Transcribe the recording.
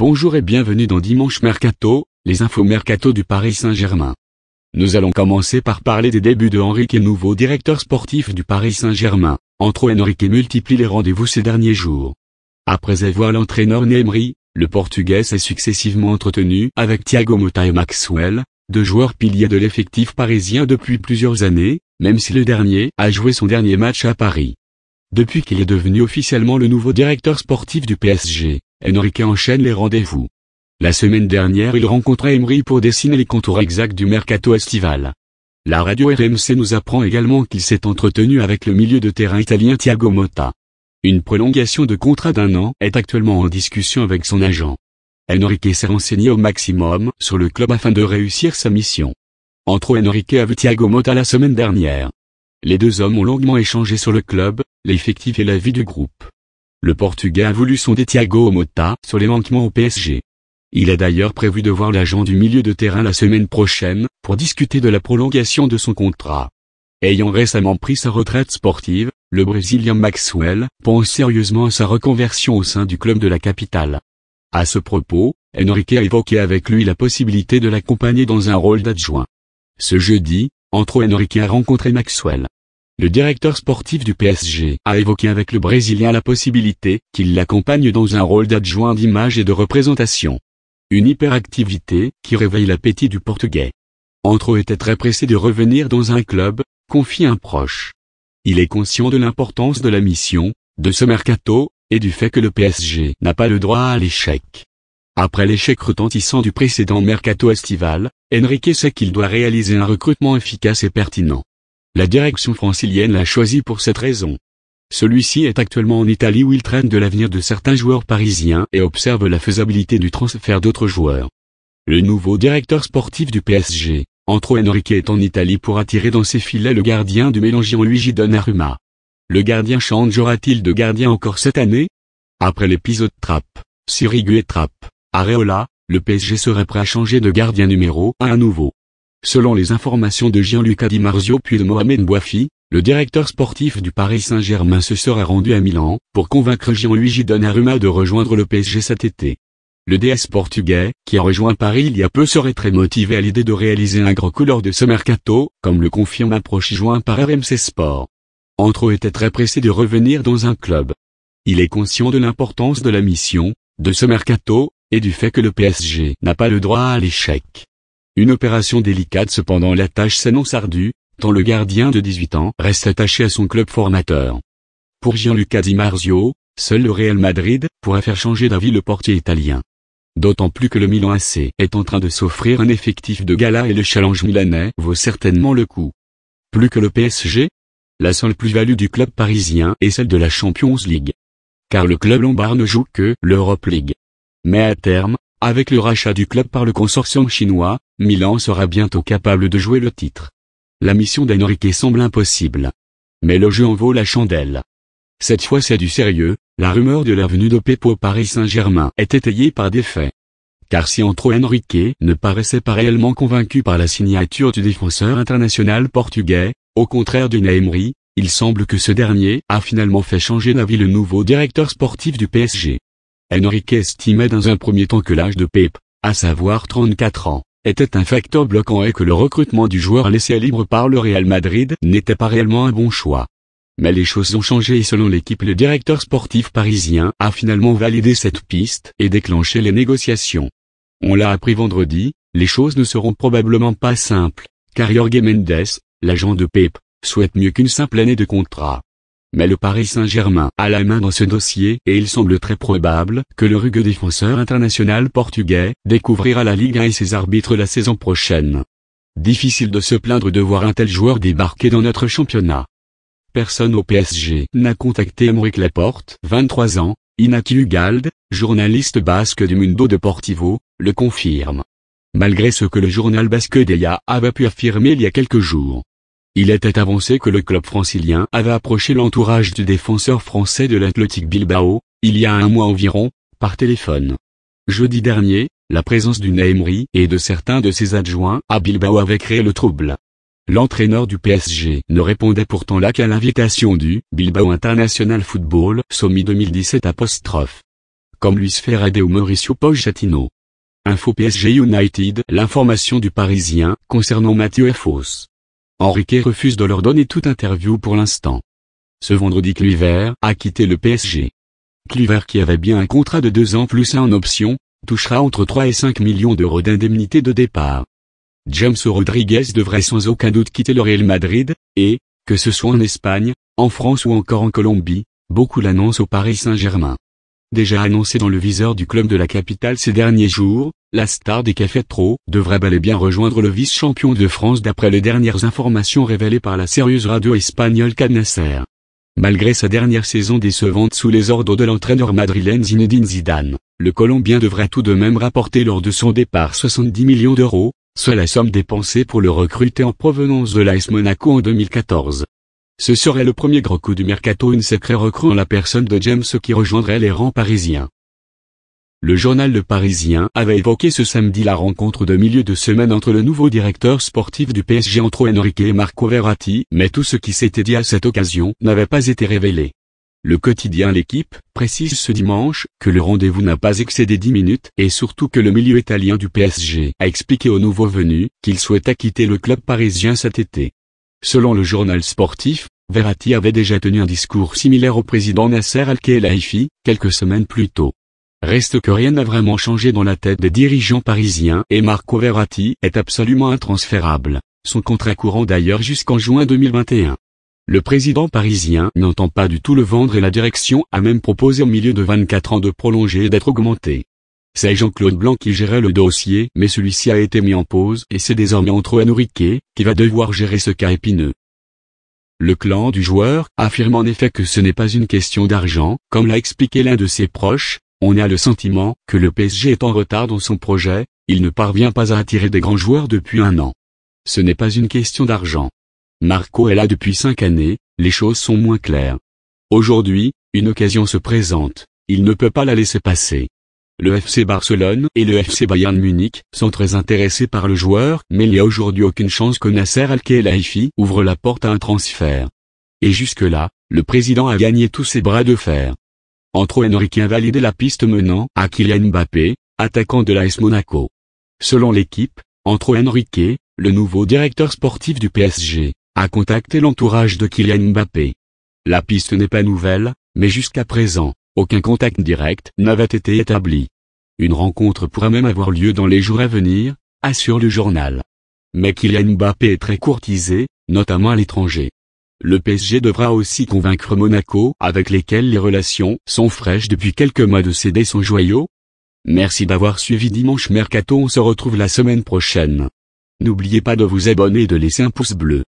Bonjour et bienvenue dans Dimanche Mercato, les infos mercato du Paris Saint-Germain. Nous allons commencer par parler des débuts de Enrique, nouveau directeur sportif du Paris Saint-Germain. Entre Enrique multiplie les rendez-vous ces derniers jours. Après avoir l'entraîneur Emery, le Portugais s'est successivement entretenu avec Thiago Motta et Maxwell, deux joueurs piliers de l'effectif parisien depuis plusieurs années, même si le dernier a joué son dernier match à Paris. Depuis qu'il est devenu officiellement le nouveau directeur sportif du PSG, Enrique enchaîne les rendez-vous. La semaine dernière, il rencontra Emery pour dessiner les contours exacts du mercato estival. La radio RMC nous apprend également qu'il s'est entretenu avec le milieu de terrain italien Thiago Motta. Une prolongation de contrat d'1 an est actuellement en discussion avec son agent. Enrique s'est renseigné au maximum sur le club afin de réussir sa mission. Enrique a vu Thiago Motta la semaine dernière. Les deux hommes ont longuement échangé sur le club, l'effectif et la vie du groupe. Le Portugais a voulu sonder Thiago Motta sur les manquements au PSG. Il est d'ailleurs prévu de voir l'agent du milieu de terrain la semaine prochaine, pour discuter de la prolongation de son contrat. Ayant récemment pris sa retraite sportive, le Brésilien Maxwell pense sérieusement à sa reconversion au sein du club de la capitale. À ce propos, Enrique a évoqué avec lui la possibilité de l'accompagner dans un rôle d'adjoint. Ce jeudi, Enrique a rencontré Maxwell. Le directeur sportif du PSG a évoqué avec le Brésilien la possibilité qu'il l'accompagne dans un rôle d'adjoint d'image et de représentation. Une hyperactivité qui réveille l'appétit du Portugais. Était très pressé de revenir dans un club, confie un proche. Il est conscient de l'importance de la mission, de ce mercato, et du fait que le PSG n'a pas le droit à l'échec. Après l'échec retentissant du précédent mercato estival, Enrique sait qu'il doit réaliser un recrutement efficace et pertinent. La direction francilienne l'a choisi pour cette raison. Celui-ci est actuellement en Italie où il traîne de l'avenir de certains joueurs parisiens et observe la faisabilité du transfert d'autres joueurs. Le nouveau directeur sportif du PSG, Enrique est en Italie pour attirer dans ses filets le gardien du Milan Gianluigi Donnarumma. Le gardien changera-t-il de gardien encore cette année? Après l'épisode Trapp, Sirigu et Trapp, Areola, le PSG serait prêt à changer de gardien numéro 1 à nouveau. Selon les informations de Gianluca Di Marzio puis de Mohamed Bouafi, le directeur sportif du Paris Saint-Germain se serait rendu à Milan pour convaincre Gianluigi Donnarumma de rejoindre le PSG cet été. Le DS portugais, qui a rejoint Paris il y a peu, serait très motivé à l'idée de réaliser un gros coup lors de ce mercato, comme le confirme un proche joint par RMC Sport. Était très pressé de revenir dans un club. Il est conscient de l'importance de la mission, de ce mercato, et du fait que le PSG n'a pas le droit à l'échec. Une opération délicate cependant, la tâche s'annonce ardue, tant le gardien de 18 ans reste attaché à son club formateur. Pour Gianluca Di Marzio, seul le Real Madrid pourrait faire changer d'avis le portier italien. D'autant plus que le Milan AC est en train de s'offrir un effectif de gala et le challenge milanais vaut certainement le coup. Plus que le PSG? La seule plus-value du club parisien est celle de la Champions League. Car le club lombard ne joue que l'Europe League. Mais à terme, avec le rachat du club par le consortium chinois, Milan sera bientôt capable de jouer le titre. La mission d'Enrique semble impossible. Mais le jeu en vaut la chandelle. Cette fois c'est du sérieux, la rumeur de la venue de Pep au Paris Saint-Germain est étayée par des faits. Car si Enrique ne paraissait pas réellement convaincu par la signature du défenseur international portugais, au contraire d'Unai Emery, il semble que ce dernier a finalement fait changer d'avis le nouveau directeur sportif du PSG. Enrique estimait dans un premier temps que l'âge de Pep, à savoir 34 ans, était un facteur bloquant et que le recrutement du joueur laissé libre par le Real Madrid n'était pas réellement un bon choix. Mais les choses ont changé et selon l'équipe, le directeur sportif parisien a finalement validé cette piste et déclenché les négociations. On l'a appris vendredi, les choses ne seront probablement pas simples, car Jorge Mendes, l'agent de Pep, souhaite mieux qu'une simple année de contrat. Mais le Paris Saint-Germain a la main dans ce dossier et il semble très probable que le rugueux défenseur international portugais découvrira la Ligue 1 et ses arbitres la saison prochaine. Difficile de se plaindre de voir un tel joueur débarquer dans notre championnat. Personne au PSG n'a contacté Aymeric Laporte, 23 ans, Inaki Ugalde, journaliste basque du Mundo Deportivo, le confirme. Malgré ce que le journal basque Deia avait pu affirmer il y a quelques jours. Il était avancé que le club francilien avait approché l'entourage du défenseur français de l'Athletic Bilbao, il y a un mois environ, par téléphone. Jeudi dernier, la présence d'Unai Emery et de certains de ses adjoints à Bilbao avait créé le trouble. L'entraîneur du PSG ne répondait pourtant là qu'à l'invitation du Bilbao International Football Sommet 2017 '. comme Luis Ferrade ou Mauricio Pochettino. Info PSG United. L'information du Parisien concernant Mathieu Fos. Enrique refuse de leur donner toute interview pour l'instant. Ce vendredi, Kluivert a quitté le PSG. Kluivert, qui avait bien un contrat de 2 ans plus un en option, touchera entre 3 et 5 millions d'euros d'indemnité de départ. James Rodriguez devrait sans aucun doute quitter le Real Madrid, et, que ce soit en Espagne, en France ou encore en Colombie, beaucoup l'annoncent au Paris Saint-Germain. Déjà annoncé dans le viseur du club de la capitale ces derniers jours, la star des cafetros devrait bel et bien rejoindre le vice-champion de France d'après les dernières informations révélées par la sérieuse radio espagnole Cadnacer. Malgré sa dernière saison décevante sous les ordres de l'entraîneur madrilène Zinedine Zidane, le Colombien devrait tout de même rapporter lors de son départ 70 millions d'euros, soit la somme dépensée pour le recruter en provenance de l'AS Monaco en 2014. Ce serait le premier gros coup du mercato, une sacrée recrue en la personne de James qui rejoindrait les rangs parisiens. Le journal Le Parisien avait évoqué ce samedi la rencontre de milieu de semaine entre le nouveau directeur sportif du PSG entre Enrique et Marco Verratti, mais tout ce qui s'était dit à cette occasion n'avait pas été révélé. Le quotidien L'Équipe précise ce dimanche que le rendez-vous n'a pas excédé 10 minutes et surtout que le milieu italien du PSG a expliqué aux nouveaux venus qu'il souhaitait quitter le club parisien cet été. Selon le journal sportif, Verratti avait déjà tenu un discours similaire au président Nasser Al-Khelaifi, quelques semaines plus tôt. Reste que rien n'a vraiment changé dans la tête des dirigeants parisiens et Marco Verratti est absolument intransférable, son contrat courant d'ailleurs jusqu'en juin 2021. Le président parisien n'entend pas du tout le vendre et la direction a même proposé au milieu de 24 ans de prolonger et d'être augmenté. C'est Jean-Claude Blanc qui gérait le dossier, mais celui-ci a été mis en pause et c'est désormais entre Enrique qui va devoir gérer ce cas épineux. Le clan du joueur affirme en effet que ce n'est pas une question d'argent, comme l'a expliqué l'un de ses proches. On a le sentiment que le PSG est en retard dans son projet, il ne parvient pas à attirer des grands joueurs depuis 1 an. Ce n'est pas une question d'argent. Marco est là depuis 5 années, les choses sont moins claires. Aujourd'hui, une occasion se présente, il ne peut pas la laisser passer. Le FC Barcelone et le FC Bayern Munich sont très intéressés par le joueur, mais il n'y a aujourd'hui aucune chance que Nasser Al-Khelaifi ouvre la porte à un transfert. Et jusque-là, le président a gagné tous ses bras de fer. Entre Enrique a validé la piste menant à Kylian Mbappé, attaquant de l'AS Monaco. Selon L'Équipe, entre Enrique, le nouveau directeur sportif du PSG, a contacté l'entourage de Kylian Mbappé. La piste n'est pas nouvelle, mais jusqu'à présent, aucun contact direct n'avait été établi. Une rencontre pourrait même avoir lieu dans les jours à venir, assure le journal. Mais Kylian Mbappé est très courtisé, notamment à l'étranger. Le PSG devra aussi convaincre Monaco, avec lesquels les relations sont fraîches depuis quelques mois, de céder son joyau. Merci d'avoir suivi Dimanche Mercato, on se retrouve la semaine prochaine. N'oubliez pas de vous abonner et de laisser un pouce bleu.